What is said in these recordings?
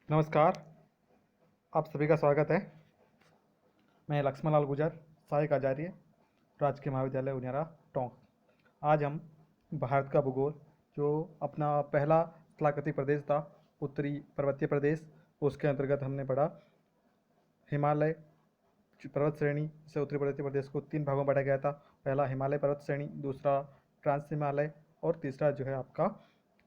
नमस्कार। आप सभी का स्वागत है। मैं लक्ष्मण लाल गुजर, सहायक आचार्य, राजकीय महाविद्यालय उनियारा, टोंक। आज हम भारत का भूगोल, जो अपना पहला स्थलाकृतिक प्रदेश था, उत्तरी पर्वतीय प्रदेश, उसके अंतर्गत हमने पढ़ा हिमालय पर्वत श्रेणी से उत्तरी पर्वतीय प्रदेश को 3 भागों में बांटा गया था। पहला हिमालय पर्वत श्रेणी, दूसरा ट्रांस हिमालय और तीसरा जो है आपका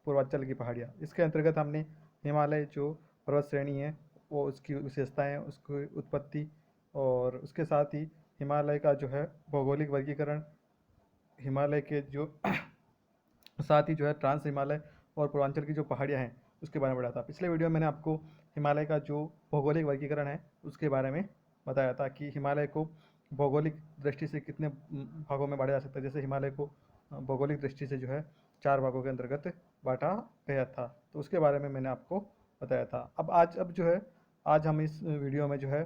पूर्वांचल की पहाड़ियाँ। इसके अंतर्गत हमने हिमालय जो पर्वत श्रेणी है वो उसकी विशेषताएं, उसकी उत्पत्ति और उसके साथ ही हिमालय का जो है भौगोलिक वर्गीकरण, हिमालय के जो साथ ही जो है ट्रांस हिमालय और पूर्वांचल की जो पहाड़ियाँ हैं उसके बारे में बताया था। पिछले वीडियो में मैंने आपको हिमालय का जो भौगोलिक वर्गीकरण है उसके बारे में बताया था कि हिमालय को भौगोलिक दृष्टि से कितने भागों में बांटा जा सकता है। जैसे हिमालय को भौगोलिक दृष्टि से जो है 4 भागों के अंतर्गत बांटा गया था, तो उसके बारे में मैंने आपको बताया था। अब जो है आज हम इस वीडियो में जो है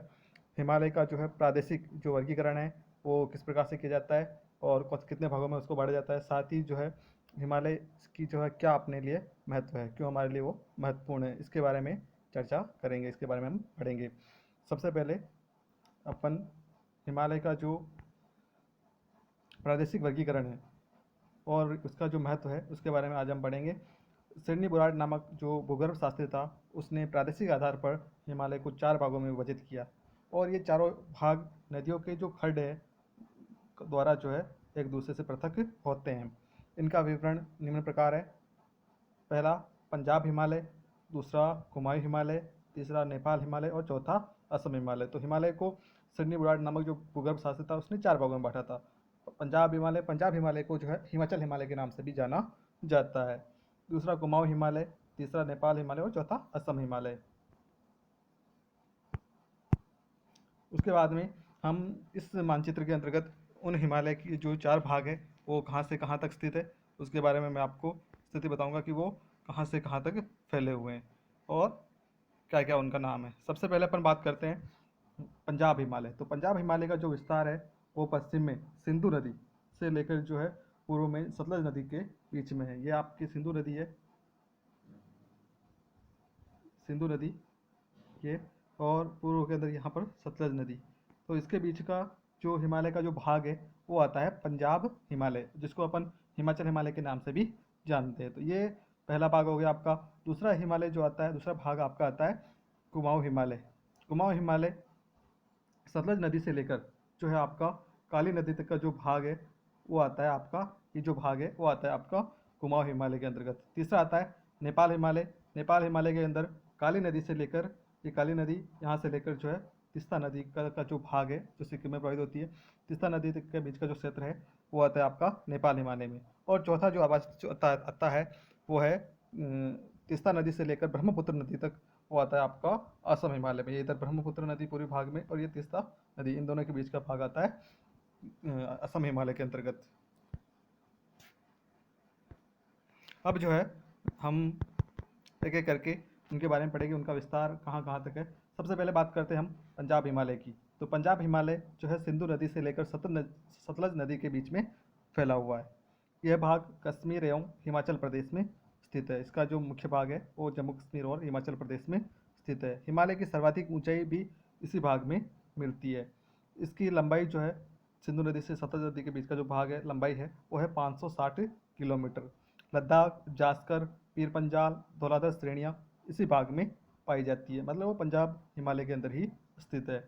हिमालय का जो है प्रादेशिक जो वर्गीकरण है वो किस प्रकार से किया जाता है और कितने भागों में उसको बांटा जाता है, साथ ही जो है हिमालय की जो है क्या अपने लिए महत्व है, क्यों हमारे लिए वो महत्वपूर्ण है, इसके बारे में चर्चा करेंगे, इसके बारे में हम पढ़ेंगे। सबसे पहले अपन हिमालय का जो प्रादेशिक वर्गीकरण है और उसका जो महत्व है उसके बारे में आज हम पढ़ेंगे। सिडनी बुराड नामक जो भूगर्भ शास्त्री था उसने प्रादेशिक आधार पर हिमालय को 4 भागों में विभाजित किया और ये चारों भाग नदियों के जो खड्ड है द्वारा जो है एक दूसरे से पृथक होते हैं। इनका विवरण निम्न प्रकार है। पहला पंजाब हिमालय, दूसरा कुमायूं हिमालय, तीसरा नेपाल हिमालय और चौथा असम हिमालय। तो हिमालय को सिडनी बुराड नामक जो भूगर्भ शास्त्री था उसने 4 भागों में बांटा था। पंजाब हिमालय को जो है हिमाचल हिमालय के नाम से भी जाना जाता है। दूसरा कुमाऊं हिमालय, तीसरा नेपाल हिमालय और चौथा असम हिमालय। उसके बाद में हम इस मानचित्र के अंतर्गत उन हिमालय की जो 4 भाग है वो कहाँ से कहाँ तक स्थित है उसके बारे में मैं आपको स्थिति बताऊंगा कि वो कहाँ से कहाँ तक फैले हुए हैं और क्या क्या उनका नाम है। सबसे पहले अपन बात करते हैं पंजाब हिमालय। तो पंजाब हिमालय का जो विस्तार है वो पश्चिम में सिंधु नदी से लेकर जो है पूर्व में सतलज नदी के बीच में है। ये आपकी सिंधु नदी है, सिंधु नदी ये, और पूर्व के अंदर यहाँ पर सतलज नदी। तो इसके बीच का जो हिमालय का जो भाग है वो आता है पंजाब हिमालय, जिसको अपन हिमाचल हिमालय के नाम से भी जानते हैं। तो ये पहला भाग हो गया आपका। दूसरा हिमालय जो आता है, दूसरा भाग आपका आता है कुमाऊं हिमालय। कुमाऊं हिमालय सतलज नदी से लेकर जो है आपका काली नदी तक का जो भाग है वो आता है आपका, ये जो भाग है वो आता है आपका कुमाऊं हिमालय के अंतर्गत। तीसरा आता है नेपाल हिमालय। नेपाल हिमालय के अंदर काली नदी से लेकर, ये काली नदी यहाँ से लेकर जो है तिस्ता नदी का जो भाग है जो सिक्किम में प्रवाहित होती है, तिस्ता नदी तक के बीच का जो क्षेत्र है वो आता है आपका नेपाल हिमालय में। और चौथा जो आवाज जो आता है वो है तिस्ता नदी से लेकर ब्रह्मपुत्र नदी तक, वो आता है आपका असम हिमालय में। ये इधर ब्रह्मपुत्र नदी पूर्वी भाग में और ये तिस्ता नदी, इन दोनों के बीच का भाग आता है असम हिमालय के अंतर्गत। अब जो है हम एक एक करके उनके बारे में पढ़ेंगे, उनका विस्तार कहाँ कहाँ तक है। सबसे पहले बात करते हैं हम पंजाब हिमालय की। तो पंजाब हिमालय जो है सिंधु नदी से लेकर सतलज नदी के बीच में फैला हुआ है। यह भाग कश्मीर एवं हिमाचल प्रदेश में स्थित है। इसका जो मुख्य भाग है वो जम्मू कश्मीर और हिमाचल प्रदेश में स्थित है। हिमालय की सर्वाधिक ऊंचाई भी इसी भाग में मिलती है। इसकी लंबाई जो है सिंधु नदी से सतलज नदी के बीच का जो भाग है लंबाई है वो है 560 किलोमीटर। लद्दाख, जास्कर, पीर पंजाल, धौलाधर श्रेणियाँ इसी भाग में पाई जाती है, मतलब वो पंजाब हिमालय के अंदर ही स्थित है।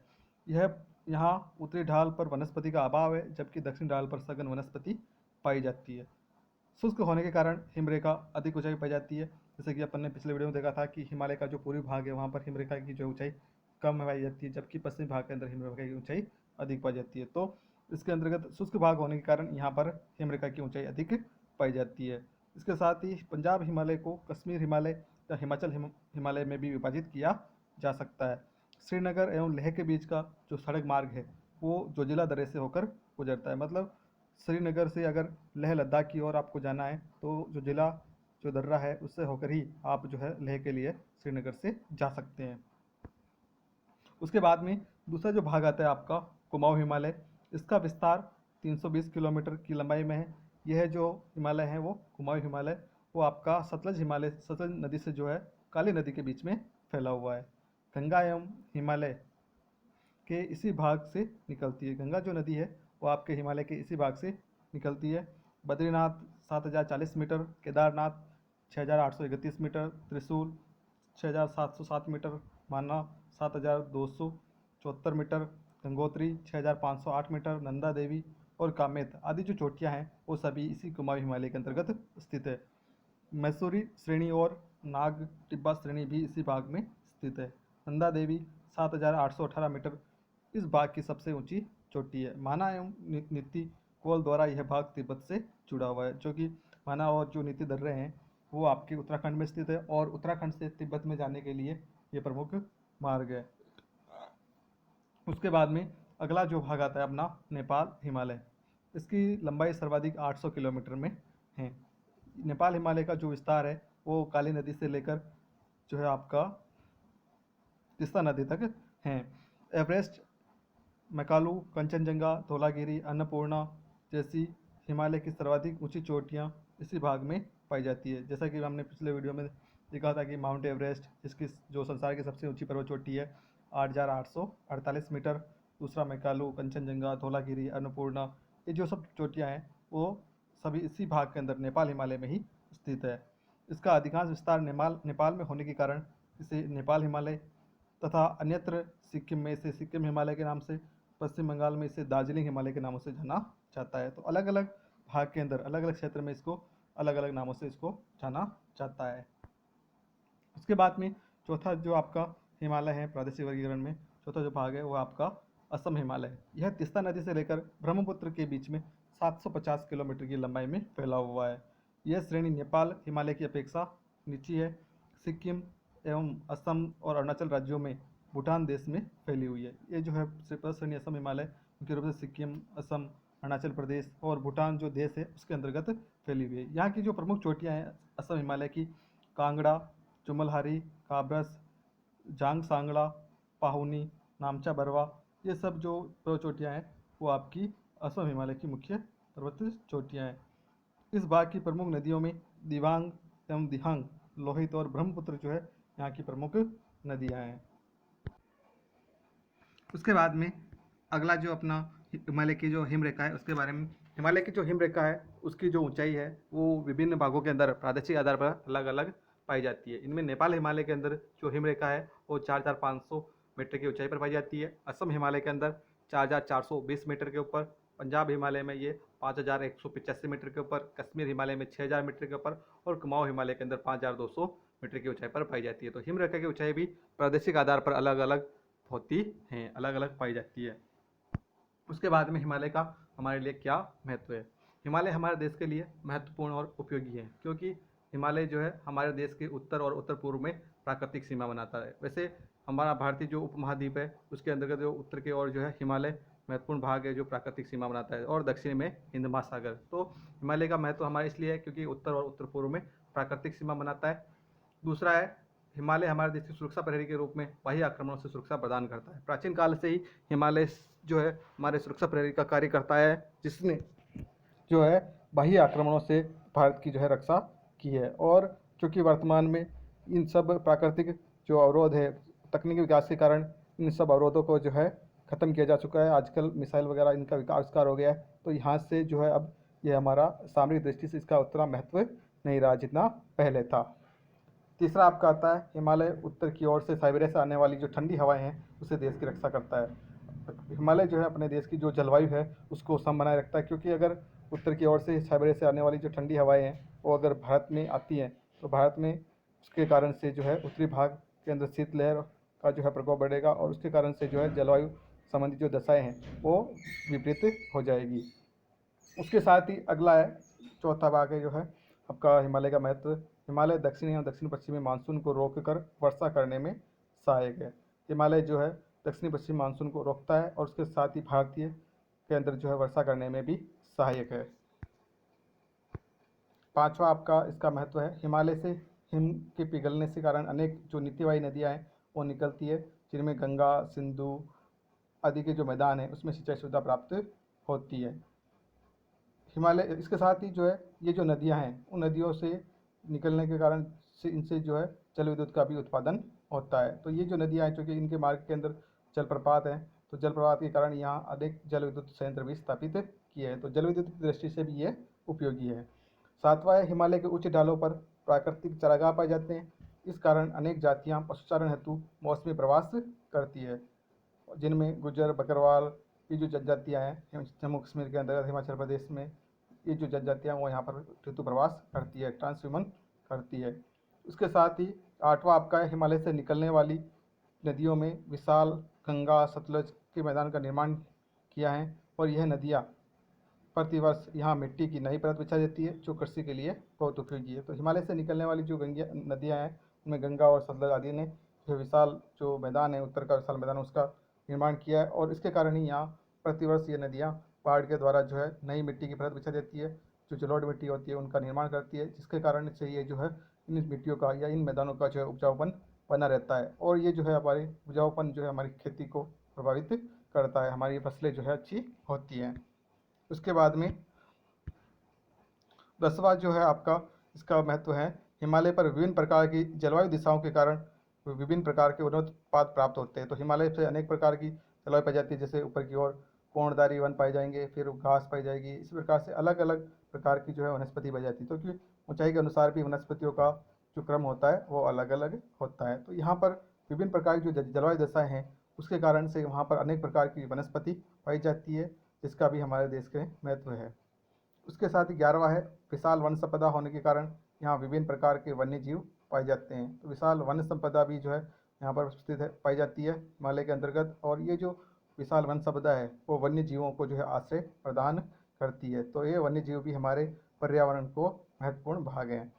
यह यहाँ उत्तरी ढाल पर वनस्पति का अभाव है, जबकि दक्षिण ढाल पर सघन वनस्पति पाई जाती है। शुष्क होने के कारण हिमरेखा अधिक ऊंचाई पाई जाती है। जैसे कि अपन ने पिछले वीडियो में देखा था कि हिमालय का जो पूर्वी भाग है वहाँ पर हिमरेखा की जो ऊंचाई कम पाई जाती है, जबकि पश्चिमी भाग के अंदर हिमरेखा की ऊंचाई अधिक पाई जाती है। तो इसके अंतर्गत शुष्क भाग होने के कारण यहाँ पर हिमरेखा की ऊंचाई अधिक पाई जाती है। इसके साथ ही पंजाब हिमालय को कश्मीर हिमालय या हिमाचल हिमालय में भी विभाजित किया जा सकता है। श्रीनगर एवं लेह के बीच का जो सड़क मार्ग है वो जोजिला दर्रे से होकर गुजरता है। मतलब श्रीनगर से अगर लेह लद्दाख की ओर आपको जाना है तो जो दर्रा है उससे होकर ही आप जो है लेह के लिए श्रीनगर से जा सकते हैं। उसके बाद में दूसरा जो भाग आता है आपका कुमाऊं हिमालय। इसका विस्तार 320 किलोमीटर की लंबाई में है। यह जो हिमालय है वो कुमाऊं हिमालय वो आपका सतलज नदी से जो है काली नदी के बीच में फैला हुआ है। गंगा एवं हिमालय के इसी भाग से निकलती है। गंगा जो नदी है वो आपके हिमालय के इसी भाग से निकलती है। बद्रीनाथ 7040 मीटर, केदारनाथ 6831 मीटर, त्रिशूल 6707 मीटर, माना 7274 मीटर, गंगोत्री 6508 मीटर, नंदा देवी और कामेत आदि जो चोटियां हैं वो सभी इसी कुमाऊं हिमालय के अंतर्गत स्थित है। मैसूरी श्रेणी और नाग टिब्बा श्रेणी भी इसी भाग में स्थित है। नंदा देवी 7818 मीटर इस भाग की सबसे ऊंची चोटी है। माना एवं नीति कोल द्वारा यह भाग तिब्बत से जुड़ा हुआ है, जो कि माना और जो नीति दर्रे हैं वो आपके उत्तराखंड में स्थित है और उत्तराखंड से तिब्बत में जाने के लिए ये प्रमुख मार्ग है। उसके बाद में अगला जो भाग आता है अपना नेपाल हिमालय। इसकी लंबाई सर्वाधिक 800 किलोमीटर में है। नेपाल हिमालय का जो विस्तार है वो काली नदी से लेकर जो है आपका तीस्ता नदी तक है। एवरेस्ट, मैकालू, कंचनजंगा, धौलागिरी, अन्नपूर्णा जैसी हिमालय की सर्वाधिक ऊंची चोटियाँ इसी भाग में पाई जाती है। जैसा कि हमने पिछले वीडियो में देखा था कि माउंट एवरेस्ट, जिसकी जो संसार की सबसे ऊंची पर्वत चोटी है 8848 मीटर, दूसरा मैकालू, कंचनजंगा, धौलागिरी, अन्नपूर्णा, ये जो सब चोटियाँ हैं वो सभी इसी भाग के अंदर नेपाल हिमालय में ही स्थित है। इसका अधिकांश विस्तार नेपाल में होने के कारण इसे नेपाल हिमालय तथा अन्यत्र सिक्किम में इसे सिक्किम हिमालय के नाम से, पश्चिम बंगाल में इसे दार्जिलिंग हिमालय के नामों से जाना जाता है। तो अलग अलग भाग के अंदर अलग अलग क्षेत्र में इसको अलग अलग नामों से इसको जाना जाता है। उसके बाद में चौथा जो आपका हिमालय है प्रादेशिक वर्गीकरण में, चौथा जो भाग है वो आपका असम हिमालय है। यह तीस्ता नदी से लेकर ब्रह्मपुत्र के बीच में 750 किलोमीटर की लंबाई में फैला हुआ है। यह श्रेणी नेपाल हिमालय की अपेक्षा नीची है। सिक्किम एवं असम और अरुणाचल राज्यों में भूटान देश में फैली हुई है। ये जो है श्रेणी असम हिमालय मुख्य रूप से सिक्किम, असम, अरुणाचल प्रदेश और भूटान जो देश है उसके अंतर्गत फैली हुई है। यहाँ की जो प्रमुख चोटियाँ हैं असम हिमालय की, कांगड़ा, चुमलहारी, काब्रस, जांग सांगड़ा, पाहुनी, नामचा बरवा, ये सब जो पर्वत चोटियाँ हैं वो आपकी असम हिमालय की मुख्य पर्वत चोटियाँ हैं। इस भाग की प्रमुख नदियों में दिबांग एवं दिहांग, लोहित और ब्रह्मपुत्र जो है यहाँ की प्रमुख नदियाँ हैं। उसके बाद में अगला जो अपना हिमालय की जो हिमरेखा है उसके बारे में। हिमालय की जो हिमरेखा है उसकी जो ऊंचाई है वो विभिन्न भागों के अंदर प्रादेशिक आधार पर अलग अलग पाई जाती है। इनमें नेपाल हिमालय के अंदर जो हिमरेखा है वो 4500 मीटर की ऊंचाई पर पाई जाती है। असम हिमालय के अंदर 4420 मीटर के ऊपर, पंजाब हिमालय में ये 5185 मीटर के ऊपर, कश्मीर हिमालय में 6000 मीटर के ऊपर और कुमाऊं हिमालय के अंदर 5200 मीटर की ऊंचाई पर पाई जाती है। तो हिमरेखा की ऊंचाई भी प्रादेशिक आधार पर अलग अलग होती हैं, अलग अलग पाई जाती है। उसके बाद में हिमालय का हमारे लिए क्या महत्व है। हिमालय हमारे देश के लिए महत्वपूर्ण और उपयोगी है, क्योंकि हिमालय जो है हमारे देश के उत्तर और उत्तर पूर्व में प्राकृतिक सीमा बनाता है। वैसे हमारा भारतीय जो उपमहाद्वीप है उसके अंतर्गत जो उत्तर की ओर जो है हिमालय महत्वपूर्ण भाग है जो प्राकृतिक सीमा बनाता है, और दक्षिण में हिंद महासागर। तो हिमालय का महत्व हमारे इसलिए है क्योंकि उत्तर और उत्तर पूर्व में प्राकृतिक सीमा बनाता है। दूसरा है, हिमालय हमारे देश की सुरक्षा प्रहरी के रूप में बाह्य आक्रमणों से सुरक्षा प्रदान करता है। प्राचीन काल से ही हिमालय जो है हमारे सुरक्षा प्रहरी का कार्य करता है, जिसने जो है बाह्य आक्रमणों से भारत की जो है रक्षा की है। और चूँकि वर्तमान में इन सब प्राकृतिक जो अवरोध है तकनीकी विकास के कारण इन सब अवरोधों को जो है ख़त्म किया जा चुका है। आजकल मिसाइल वगैरह इनका आविष्कार हो गया है, तो यहाँ से जो है अब ये हमारा सामरिक दृष्टि से इसका उतना महत्व नहीं रहा जितना पहले था। तीसरा आपका आता है हिमालय उत्तर की ओर से साइबेरिया से आने वाली जो ठंडी हवाएं हैं उससे देश की रक्षा करता है। हिमालय जो है अपने देश की जो जलवायु है उसको सम बनाए रखता है, क्योंकि अगर उत्तर की ओर से साइबेरिया से आने वाली जो ठंडी हवाएं हैं वो अगर भारत में आती हैं तो भारत में उसके कारण से जो है उत्तरी भाग के अंदर शीतलहर का जो है प्रकोप बढ़ेगा, और उसके कारण से जो है जलवायु संबंधी जो दशाएँ हैं वो विपरीत हो जाएगी। उसके साथ ही अगला है, चौथा भाग है जो है आपका हिमालय का महत्व। हिमालय दक्षिणी और दक्षिण पश्चिमी मानसून को रोककर वर्षा करने में सहायक है। हिमालय जो है दक्षिणी पश्चिमी मानसून को रोकता है और उसके साथ ही भारतीय के अंदर जो है वर्षा करने में भी सहायक है। पांचवा आपका इसका महत्व है, हिमालय से हिम के पिघलने के कारण अनेक जो नीतिवाही नदियाँ हैं वो निकलती है, जिनमें गंगा, सिंधु आदि के जो मैदान है उसमें सिंचाई सुविधा प्राप्त होती है। इसके साथ ही जो है ये जो नदियां हैं उन नदियों से निकलने के कारण से इनसे जो है जल विद्युत का भी उत्पादन होता है। तो ये जो नदियाँ हैं, चूँकि इनके मार्ग के अंदर जलप्रपात हैं, तो जलप्रपात के कारण यहाँ अनेक जल विद्युत संयंत्र भी स्थापित किए हैं। तो जल विद्युत की दृष्टि से भी ये उपयोगी है। सातवां है, हिमालय के उच्च ढालों पर प्राकृतिक चारागाह पाए जाते हैं। इस कारण अनेक जातियाँ पशुचारण हेतु मौसमी प्रवास करती है, जिनमें गुज्जर, बकरवाल, ये जो जनजातियाँ हैं जम्मू कश्मीर के अंतर्गत हिमाचल प्रदेश में, ये जो जनजातियाँ वो यहाँ पर ऋतु प्रवास करती है, ट्रांसह्यूमन करती है। उसके साथ ही आठवां आपका है, हिमालय से निकलने वाली नदियों में विशाल गंगा, सतलज के मैदान का निर्माण किया है, और यह नदियाँ प्रतिवर्ष यहाँ मिट्टी की नई परत बिछा देती है, जो कृषि के लिए बहुत उपयोगी है। तो हिमालय से निकलने वाली जो गंगा नदियाँ हैं, उनमें गंगा और सतलज आदि ने जो विशाल जो मैदान है, उत्तर का विशाल मैदान, उसका निर्माण किया है, और इसके कारण ही यहाँ प्रतिवर्ष ये नदियाँ पहाड़ के द्वारा जो है नई मिट्टी की परत बिछा देती है, जो जलोढ़ मिट्टी होती है उनका निर्माण करती है, जिसके कारण से ये जो है इन मिट्टियों का या इन मैदानों का जो है उपजाऊपन बना रहता है, और ये जो है हमारे उपजाऊपन जो है हमारी खेती को प्रभावित करता है, हमारी फसलें जो है अच्छी होती हैं। उसके बाद में 10वां जो है आपका इसका महत्व है, हिमालय पर विभिन्न प्रकार की जलवायु दिशाओं के कारण विभिन्न प्रकार के वनोत्पाद प्राप्त होते हैं। तो हिमालय से अनेक प्रकार की जलवायु पाई जाती है, जैसे ऊपर की ओर कोणधारी वन पाए जाएंगे, फिर घास पाई जाएगी, इस प्रकार से अलग अलग प्रकार की जो है वनस्पति पाई जाती है। तो क्योंकि ऊंचाई के अनुसार भी वनस्पतियों का जो क्रम होता है वो अलग अलग होता है। तो यहाँ पर विभिन्न प्रकार की जो जलवायु दशाएँ हैं, उसके कारण से वहाँ पर अनेक प्रकार की वनस्पति पाई जाती है, जिसका भी हमारे देश के महत्व है। उसके साथ ही 11वां है, विशाल वन संपदा होने के कारण यहाँ विभिन्न प्रकार के वन्य जीव पाए जाते हैं। तो विशाल वन संपदा भी जो है यहाँ पर स्थित है, पाई जाती है हिमालय के अंतर्गत, और ये जो विशाल वन संपदा है वो वन्य जीवों को जो है आश्रय प्रदान करती है। तो ये वन्य जीव भी हमारे पर्यावरण को महत्वपूर्ण भाग हैं।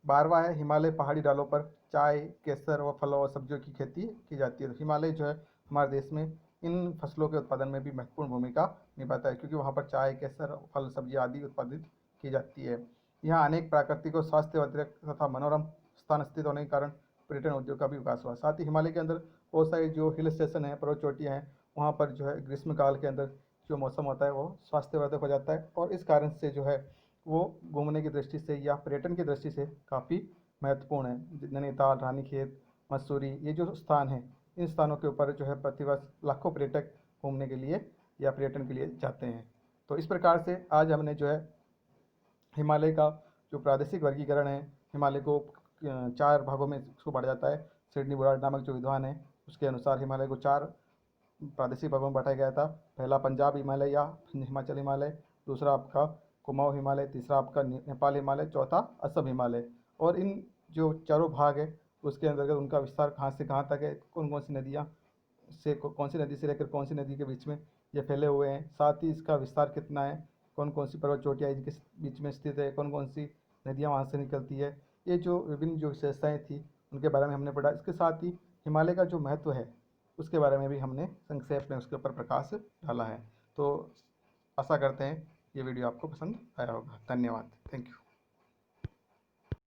12वां है, हिमालय पहाड़ी डालों पर चाय, केसर व फलों और सब्जियों की खेती की जाती है। तो हिमालय जो है हमारे देश में इन फसलों के उत्पादन में भी महत्वपूर्ण भूमिका निभाता है, क्योंकि वहाँ पर चाय, केसर, फल, सब्जी आदि उत्पादित की जाती है। यहाँ अनेक प्राकृतिक और स्वास्थ्यवर्धक तथा मनोरम स्थान स्थित होने के कारण पर्यटन उद्योग का भी विकास हुआ। साथ ही हिमालय के अंदर बहुत सारे जो हिल स्टेशन हैं, पर्वत चोटियाँ हैं, वहाँ पर जो है ग्रीष्मकाल के अंदर जो मौसम होता है वो स्वास्थ्यवर्धक हो जाता है, और इस कारण से जो है वो घूमने की दृष्टि से या पर्यटन की दृष्टि से काफ़ी महत्वपूर्ण है। नैनीताल, रानीखेत, मसूरी, ये जो स्थान हैं, इन स्थानों के ऊपर जो है प्रतिवर्ष लाखों पर्यटक घूमने के लिए या पर्यटन के लिए जाते हैं। तो इस प्रकार से आज हमने जो है हिमालय का जो प्रादेशिक वर्गीकरण है, हिमालय को 4 भागों में इसको बांटा जाता है। सिडनी बुराड नामक जो विद्वान है उसके अनुसार हिमालय को 4 प्रादेशिक भागों में बांटा गया था। पहला पंजाब हिमालय या हिमाचल हिमालय, दूसरा आपका कुमाऊँ हिमालय, तीसरा आपका नेपाल हिमालय, चौथा असम हिमालय। और इन जो चारों भाग है उसके अंतर्गत उनका विस्तार कहाँ से कहाँ तक है, कौन कौन सी नदियाँ से कौन सी नदी से लेकर कौन सी नदी के बीच में ये फैले हुए हैं, साथ ही इसका विस्तार कितना है, कौन कौन सी पर्वत चोटियाँ इनके बीच में स्थित है, कौन कौन सी नदियाँ वहाँ से निकलती है, ये जो विभिन्न जो विशेषताएँ थी उनके बारे में हमने पढ़ा। इसके साथ ही हिमालय का जो महत्व है उसके बारे में भी हमने संक्षेप में उसके ऊपर प्रकाश डाला है। तो आशा करते हैं ये वीडियो आपको पसंद आया होगा। धन्यवाद। Thank you.